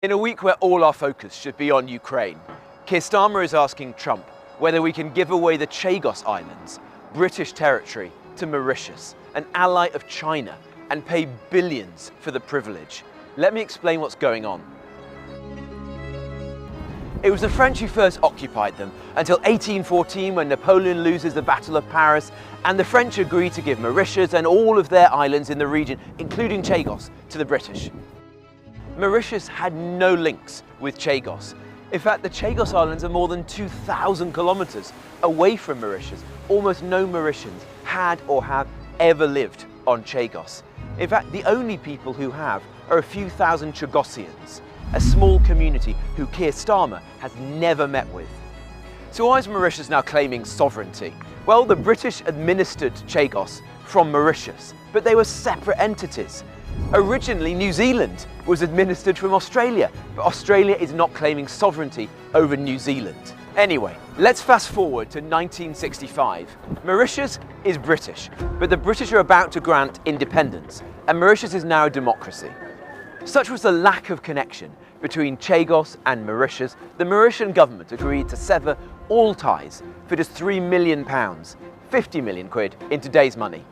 In a week where all our focus should be on Ukraine, Keir Starmer is asking Trump whether we can give away the Chagos Islands, British territory, to Mauritius, an ally of China, and pay billions for the privilege. Let me explain what's going on. It was the French who first occupied them until 1814, when Napoleon loses the Battle of Paris, and the French agree to give Mauritius and all of their islands in the region, including Chagos, to the British. Mauritius had no links with Chagos. In fact, the Chagos Islands are more than 2,000 kilometers away from Mauritius. Almost no Mauritians had or have ever lived on Chagos. In fact, the only people who have are a few thousand Chagosians, a small community who Keir Starmer has never met with. So why is Mauritius now claiming sovereignty? Well, the British administered Chagos from Mauritius, but they were separate entities. Originally, New Zealand was administered from Australia, but Australia is not claiming sovereignty over New Zealand. Anyway, let's fast forward to 1965. Mauritius is British, but the British are about to grant independence, and Mauritius is now a democracy. Such was the lack of connection between Chagos and Mauritius, the Mauritian government agreed to sever all ties for just £3 million, 50 million quid in today's money.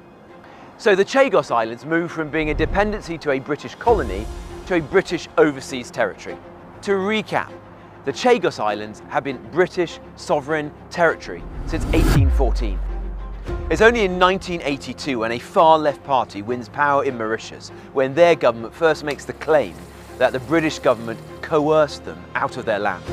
So the Chagos Islands moved from being a dependency to a British colony to a British overseas territory. To recap, the Chagos Islands have been British sovereign territory since 1814. It's only in 1982 when a far-left party wins power in Mauritius, when their government first makes the claim that the British government coerced them out of their land.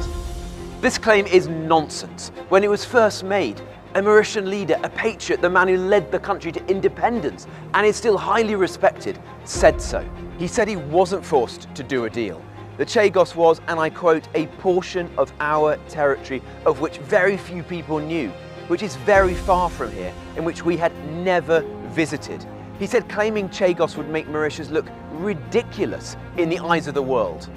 This claim is nonsense. When it was first made, a Mauritian leader, a patriot, the man who led the country to independence and is still highly respected, said so. He said he wasn't forced to do a deal. The Chagos was, and I quote, a portion of our territory of which very few people knew, which is very far from here, in which we had never visited. He said claiming Chagos would make Mauritius look ridiculous in the eyes of the world.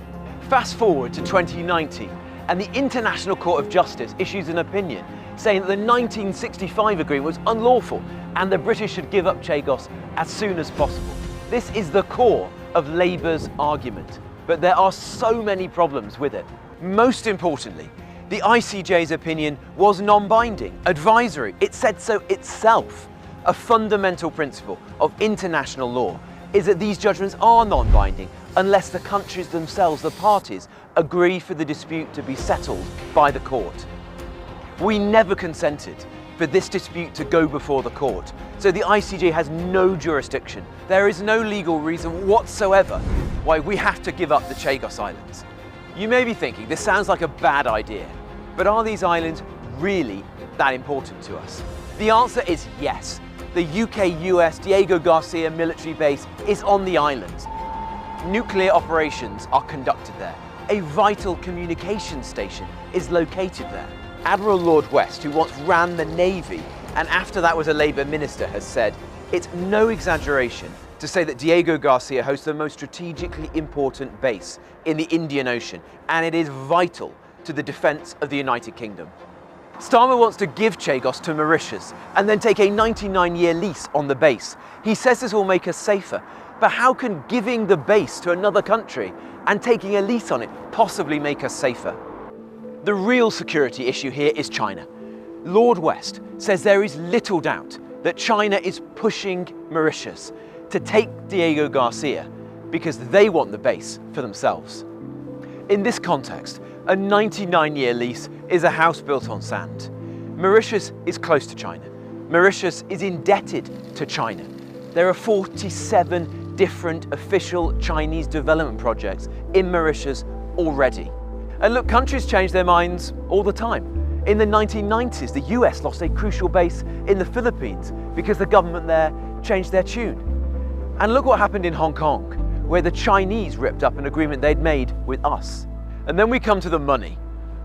Fast forward to 2019, and the International Court of Justice issues an opinion saying that the 1965 agreement was unlawful and the British should give up Chagos as soon as possible. This is the core of Labour's argument, but there are so many problems with it. Most importantly, the ICJ's opinion was non-binding, advisory. It said so itself. A fundamental principle of international law is that these judgments are non-binding unless the countries themselves, the parties, agree for the dispute to be settled by the court. We never consented for this dispute to go before the court, so the ICJ has no jurisdiction. There is no legal reason whatsoever why we have to give up the Chagos Islands. You may be thinking, this sounds like a bad idea, but are these islands really that important to us? The answer is yes. The UK-US Diego Garcia military base is on the islands. Nuclear operations are conducted there. A vital communication station is located there. Admiral Lord West, who once ran the Navy and after that was a Labour minister, has said, it's no exaggeration to say that Diego Garcia hosts the most strategically important base in the Indian Ocean, and it is vital to the defence of the United Kingdom. Starmer wants to give Chagos to Mauritius and then take a 99-year lease on the base. He says this will make us safer, but how can giving the base to another country and taking a lease on it possibly make us safer? The real security issue here is China. Lord West says there is little doubt that China is pushing Mauritius to take Diego Garcia because they want the base for themselves. In this context, a 99-year lease is a house built on sand. Mauritius is close to China. Mauritius is indebted to China. There are 47 different official Chinese development projects in Mauritius already. And look, countries change their minds all the time. In the 1990s, the US lost a crucial base in the Philippines because the government there changed their tune. And look what happened in Hong Kong, where the Chinese ripped up an agreement they'd made with us. And then we come to the money.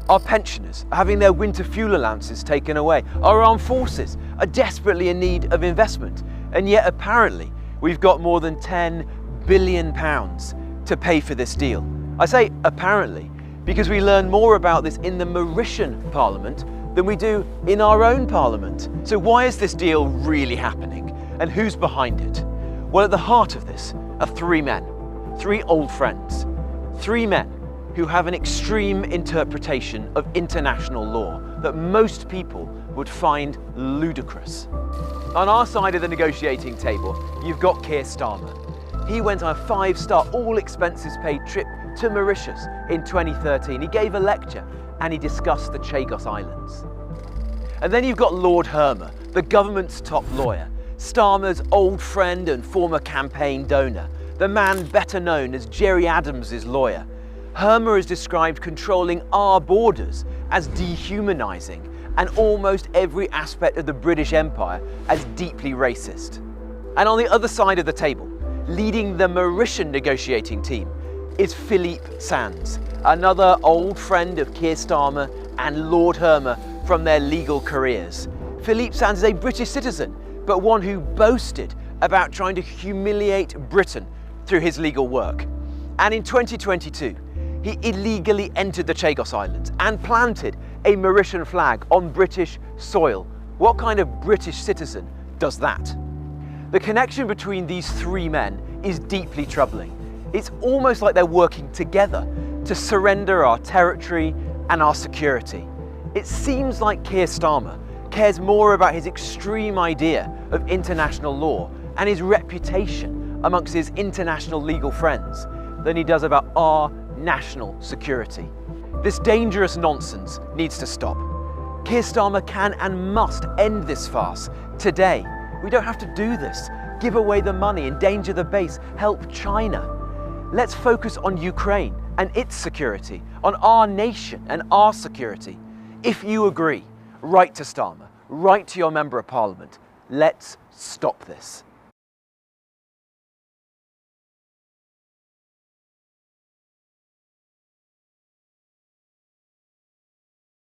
Our pensioners are having their winter fuel allowances taken away. Our armed forces are desperately in need of investment. And yet apparently we've got more than £10 billion to pay for this deal. I say apparently because we learn more about this in the Mauritian Parliament than we do in our own Parliament. So why is this deal really happening? And who's behind it? Well, at the heart of this are three men, three old friends, three men who have an extreme interpretation of international law that most people would find ludicrous. On our side of the negotiating table, you've got Keir Starmer. He went on a 5-star, all-expenses-paid trip to Mauritius in 2013. He gave a lecture and he discussed the Chagos Islands. And then you've got Lord Hermer, the government's top lawyer, Starmer's old friend and former campaign donor, the man better known as Gerry Adams' lawyer. Hermer has described controlling our borders as dehumanising and almost every aspect of the British Empire as deeply racist. And on the other side of the table, leading the Mauritian negotiating team, is Philippe Sands, another old friend of Keir Starmer and Lord Hermer from their legal careers. Philippe Sands is a British citizen, but one who boasted about trying to humiliate Britain through his legal work. And in 2022, he illegally entered the Chagos Islands and planted a Mauritian flag on British soil. What kind of British citizen does that? The connection between these three men is deeply troubling. It's almost like they're working together to surrender our territory and our security. It seems like Keir Starmer cares more about his extreme idea of international law and his reputation amongst his international legal friends than he does about our national security. This dangerous nonsense needs to stop. Keir Starmer can and must end this farce today. We don't have to do this. Give away the money, endanger the base, help China. Let's focus on Ukraine and its security, on our nation and our security. If you agree, write to Starmer, write to your Member of Parliament. Let's stop this.